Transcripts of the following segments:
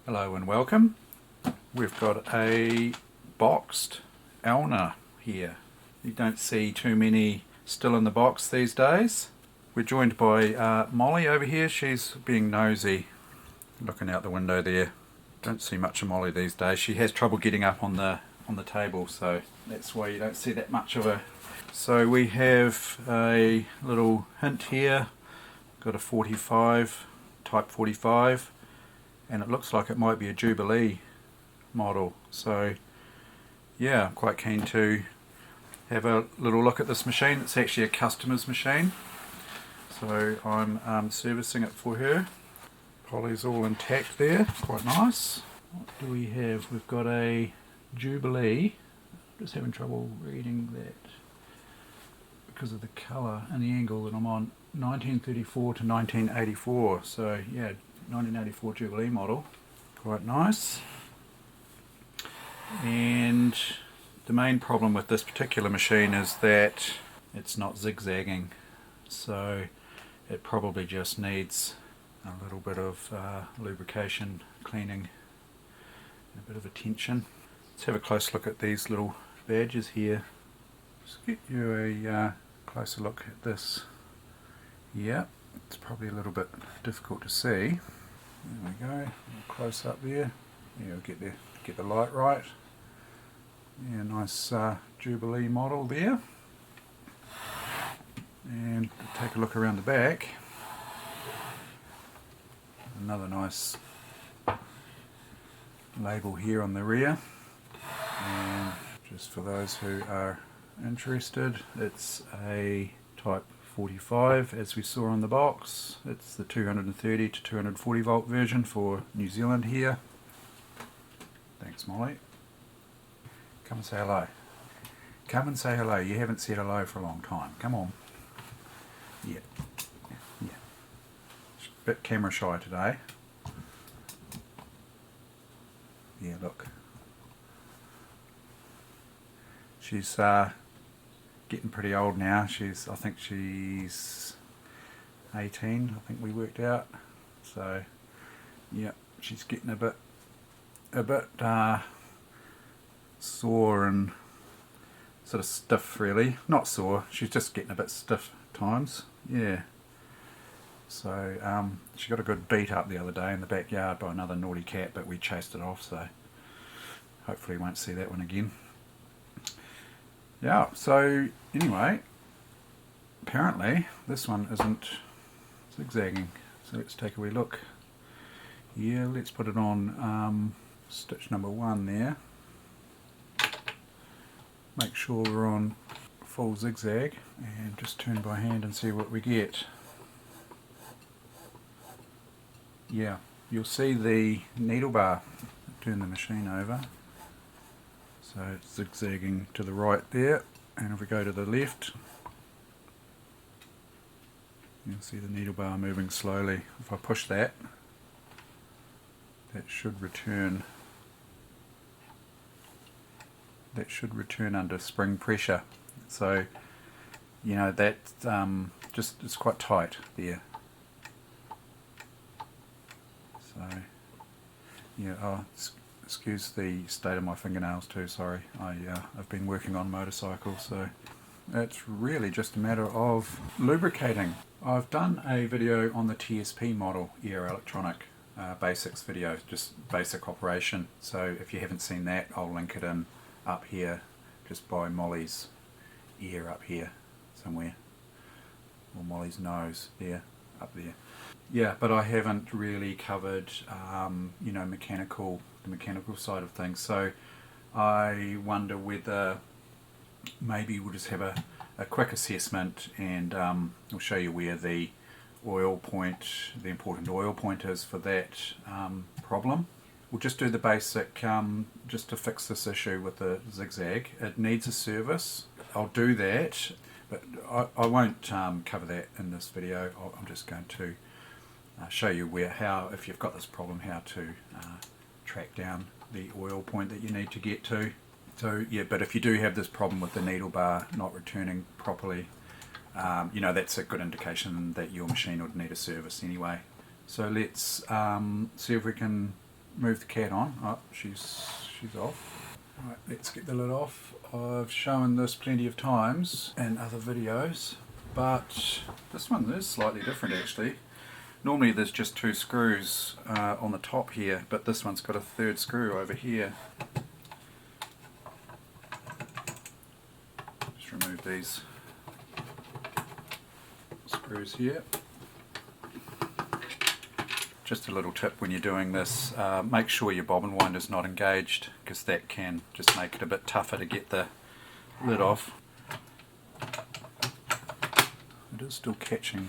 Hello and welcome. We've got a boxed Elna here. You don't see too many still in the box these days. We're joined by Molly over here. She's being nosy, looking out the window there. Don't see much of Molly these days. She has trouble getting up on the table, so that's why you don't see that much of her. So we have a little hint here. Got a 45, type 45. And it looks like it might be a Jubile model, so yeah, I'm quite keen to have a little look at this machine. It's actually a customer's machine, so I'm servicing it for her. Polly's all intact there, quite nice. What do we have? We've got a Jubile. Just having trouble reading that because of the colour and the angle that I'm on. 1934 to 1984, so yeah, 1984 Jubile model, quite nice. And the main problem with this particular machine is that it's not zigzagging, so it probably just needs a little bit of lubrication, cleaning, and a bit of attention. Let's have a close look at these little badges here. Just get you a closer look at this. Yeah, it's probably a little bit difficult to see. There we go, close up there. Yeah, we'll get the light right. Yeah, nice Jubile model there. And take a look around the back. Another nice label here on the rear. And just for those who are interested, it's a type 45 as we saw on the box. It's the 230 to 240 volt version for New Zealand here. Thanks, Molly. Come and say hello. Come and say hello. You haven't said hello for a long time. Come on. Yeah. Yeah. She's a bit camera shy today. Yeah, look. She's getting pretty old now. I think she's 18, I think we worked out. So yeah, she's getting a bit sore and sort of stiff, really. Not sore, she's just getting a bit stiff at times. Yeah. So she got a good beat up the other day in the backyard by another naughty cat, but we chased it off, so hopefully we won't see that one again. Yeah, so anyway, apparently this one isn't zigzagging, so let's take a wee look. Yeah, let's put it on stitch number 1 there. Make sure we're on full zigzag and just turn by hand and see what we get. Yeah, you'll see the needle bar. Turn the machine over. So it's zigzagging to the right there, and if we go to the left, you'll see the needle bar moving slowly. If I push that, that should return under spring pressure. So you know that just it's quite tight there. So yeah, excuse the state of my fingernails too, sorry. I've been working on motorcycles, so it's really just a matter of lubricating. I've done a video on the TSP model, Air Electronic basics video, just basic operation. So if you haven't seen that, I'll link it in up here, just by Molly's ear up here somewhere, or Molly's nose there, up there. Yeah, but I haven't really covered you know, the mechanical side of things, so I wonder whether maybe we'll just have a quick assessment, and we'll show you where the important oil point is for that problem. We'll just do the basic, just to fix this issue with the zigzag. It needs a service. I'll do that, but I won't cover that in this video. I'm just going to show you if you've got this problem, how to track down the oil point that you need to get to. So yeah, but if you do have this problem with the needle bar not returning properly, you know, that's a good indication that your machine would need a service anyway. So let's see if we can move the cat on. Oh, she's off. Right, let's get the lid off. I've shown this plenty of times in other videos, but this one is slightly different actually. Normally there's just 2 screws on the top here, but this one's got a 3rd screw over here. Just remove these screws here. Just a little tip when you're doing this, make sure your bobbin winder's not engaged, because that can just make it a bit tougher to get the lid off. It is still catching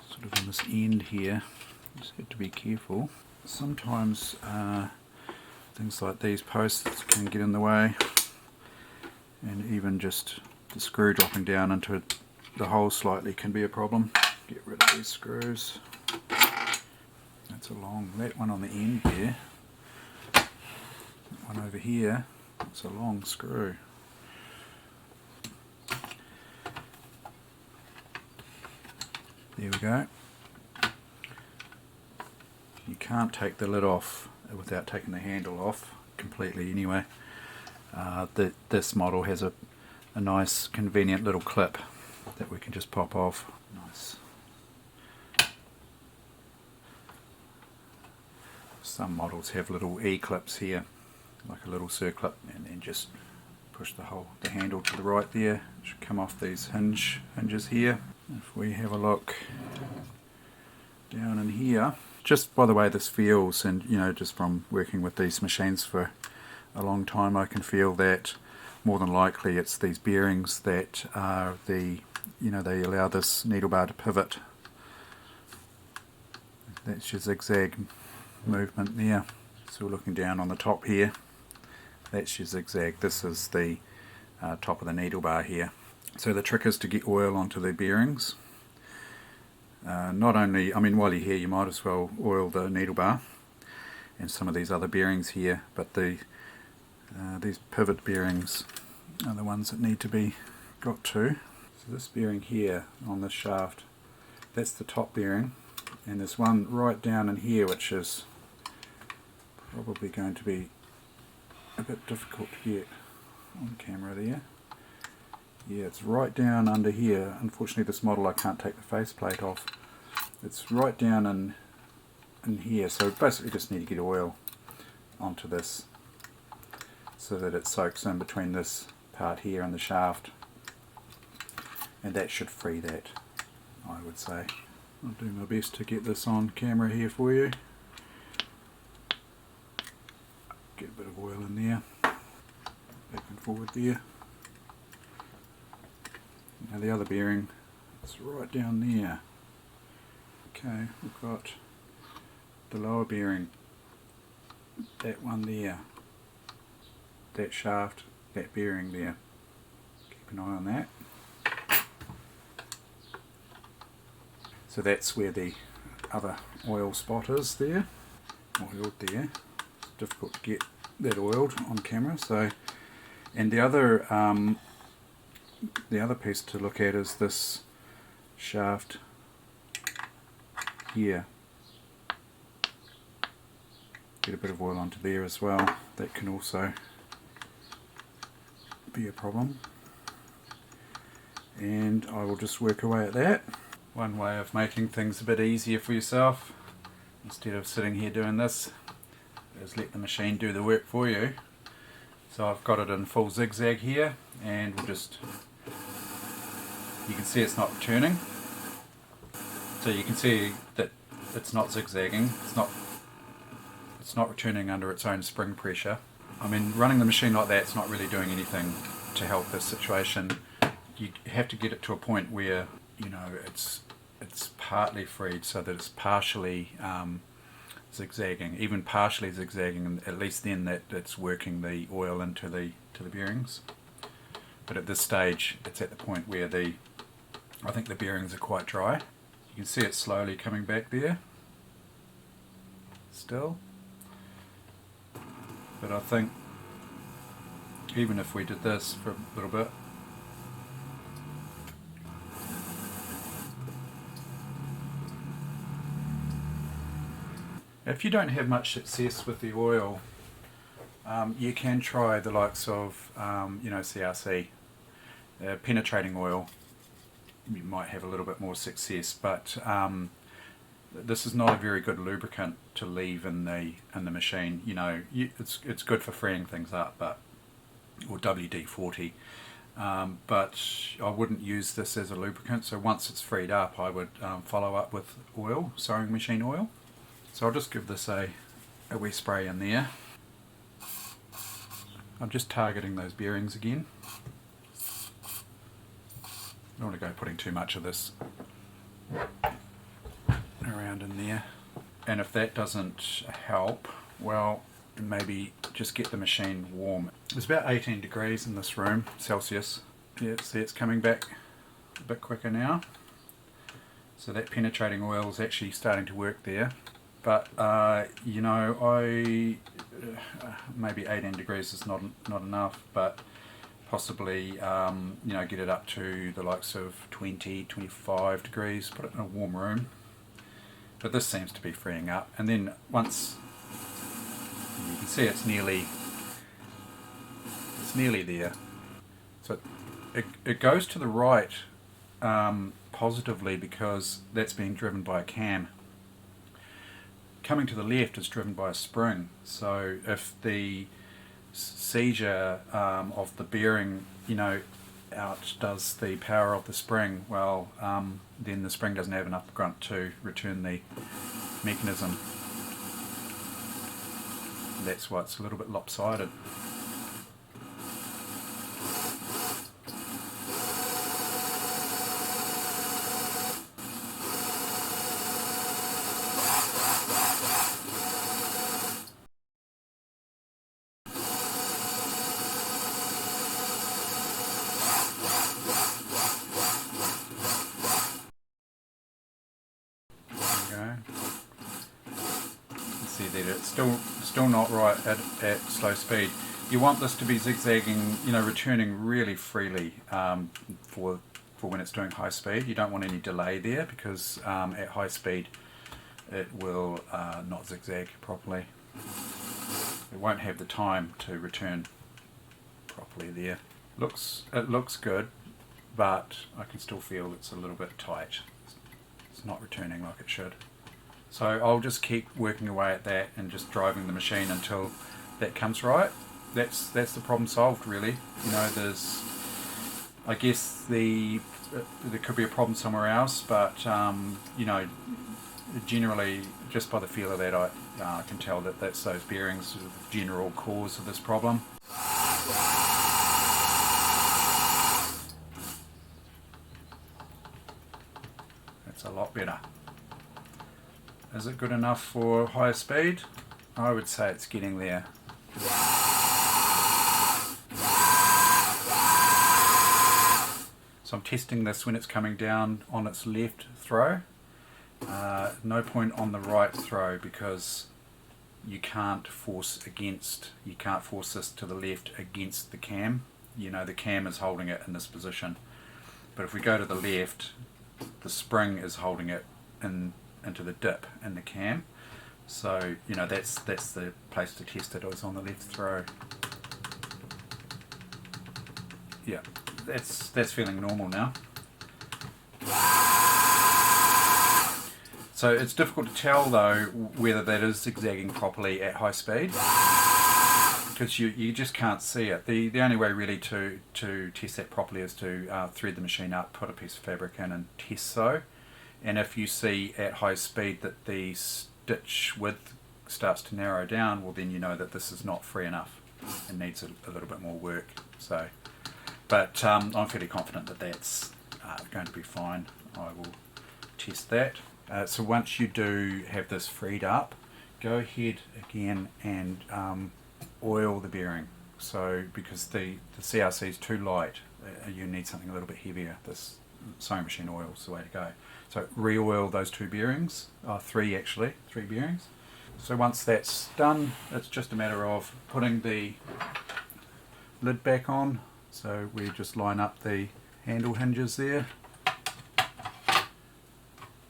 sort of on this end here. Just have to be careful. Sometimes things like these posts can get in the way, and even just the screw dropping down into the hole slightly can be a problem. Get rid of these screws. That's that one on the end there, that one over here, it's a long screw. There we go. You can't take the lid off without taking the handle off completely anyway. This model has a nice convenient little clip that we can just pop off. Nice. Some models have little E-clips here, like a little circlip, and then just push the handle to the right there. It should come off these hinges here. If we have a look down in here, just by the way this feels, and just from working with these machines for a long time, I can feel that more than likely it's these bearings that are they allow this needle bar to pivot. That's your zigzag movement there. So we're looking down on the top here, that's your zigzag. This is the top of the needle bar here. So the trick is to get oil onto the bearings. Not only, while you're here you might as well oil the needle bar and some of these other bearings here, but these pivot bearings are the ones that need to be got to. So this bearing here on this shaft, that's the top bearing, and there's one right down in here which is probably going to be a bit difficult to get on camera there. Yeah, it's right down under here. Unfortunately this model I can't take the faceplate off. It's right down in here, so basically just need to get oil onto this so that it soaks in between this part here and the shaft, and that should free that, I would say. I'll do my best to get this on camera here for you. Get a bit of oil in there, back and forward there. Now the other bearing, it's right down there. Okay, we've got the lower bearing, that one there, that shaft, that bearing there. Keep an eye on that. So that's where the other oil spot is there, oiled there. It's difficult to get that oiled on camera. So, and the other piece to look at is this shaft here. Get a bit of oil onto there as well. That can also be a problem. And I will just work away at that. One way of making things a bit easier for yourself, instead of sitting here doing this, is let the machine do the work for you. So I've got it in full zigzag here, and we'll just, you can see it's not returning. So you can see that it's not zigzagging, it's not returning under its own spring pressure. Running the machine like that, it's not really doing anything to help this situation. You have to get it to a point where it's partly freed, so that it's partially zigzagging, even partially zigzagging, and at least then that it's working the oil into the bearings. But at this stage it's at the point where I think the bearings are quite dry. You can see it slowly coming back there still, but I think even if we did this for a little bit, If you don't have much success with the oil, you can try the likes of CRC, penetrating oil. You might have a little bit more success, but this is not a very good lubricant to leave in the machine. It's good for freeing things up, or WD-40. But I wouldn't use this as a lubricant, so once it's freed up I would follow up with oil, sewing machine oil. So I'll just give this a wee spray in there. I'm just targeting those bearings again. I don't want to go putting too much of this around in there. And if that doesn't help, well, maybe just get the machine warm. It's about 18 degrees in this room, Celsius. Yeah, see, it's coming back a bit quicker now. So that penetrating oil is actually starting to work there. But maybe 18 degrees is not enough, but possibly get it up to the likes of 20, 25 degrees, put it in a warm room. But this seems to be freeing up, and then once you can see it's nearly there. So it goes to the right positively because that's being driven by a cam. Coming to the left is driven by a spring. So if the seizure of the bearing outdoes the power of the spring, well, then the spring doesn't have enough grunt to return the mechanism. That's why it's a little bit lopsided. See that it's still not right at slow speed. You want this to be zigzagging, returning really freely for when it's doing high speed. You don't want any delay there because at high speed it will not zigzag properly. It won't have the time to return properly there. It looks good, but I can still feel it's a little bit tight. It's not returning like it should. So I'll just keep working away at that and just driving the machine until that comes right. That's the problem solved, really. I guess there could be a problem somewhere else, but generally just by the feel of that I can tell that that's those bearings are the general cause of this problem. That's a lot better. Is it good enough for higher speed? I would say it's getting there. So I'm testing this when it's coming down on its left throw. No point on the right throw because you can't force this to the left against the cam. The cam is holding it in this position. But if we go to the left, the spring is holding it into the dip in the cam. So that's the place to test it. It was on the left throw. Yeah, that's feeling normal now. So it's difficult to tell though whether that is zigzagging properly at high speed because you just can't see it. The only way really to test that properly is to thread the machine up, put a piece of fabric in and test sew. And if you see at high speed that the stitch width starts to narrow down, well then you know that this is not free enough and needs a little bit more work. But I'm fairly confident that that's going to be fine. I will test that. So once you do have this freed up, go ahead again and oil the bearing. So because the CRC is too light, you need something a little bit heavier. This sewing machine oil is the way to go. So re-oil those two bearings, three bearings. So once that's done, it's just a matter of putting the lid back on. So we just line up the handle hinges there,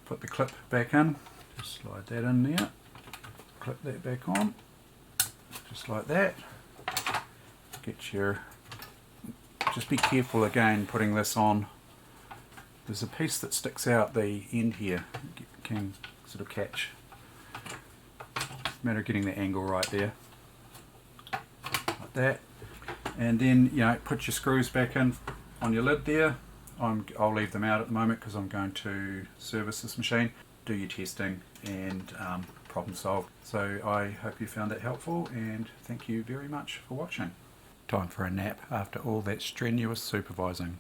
put the clip back in, just slide that in there, clip that back on, just like that. Get your, just be careful again putting this on. There's a piece that sticks out the end here, you can sort of catch. It's a matter of getting the angle right there, like that. And then, you know, put your screws back in on your lid there. I'll leave them out at the moment because I'm going to service this machine. Do your testing and problem solve. So I hope you found that helpful, and thank you very much for watching. Time for a nap after all that strenuous supervising.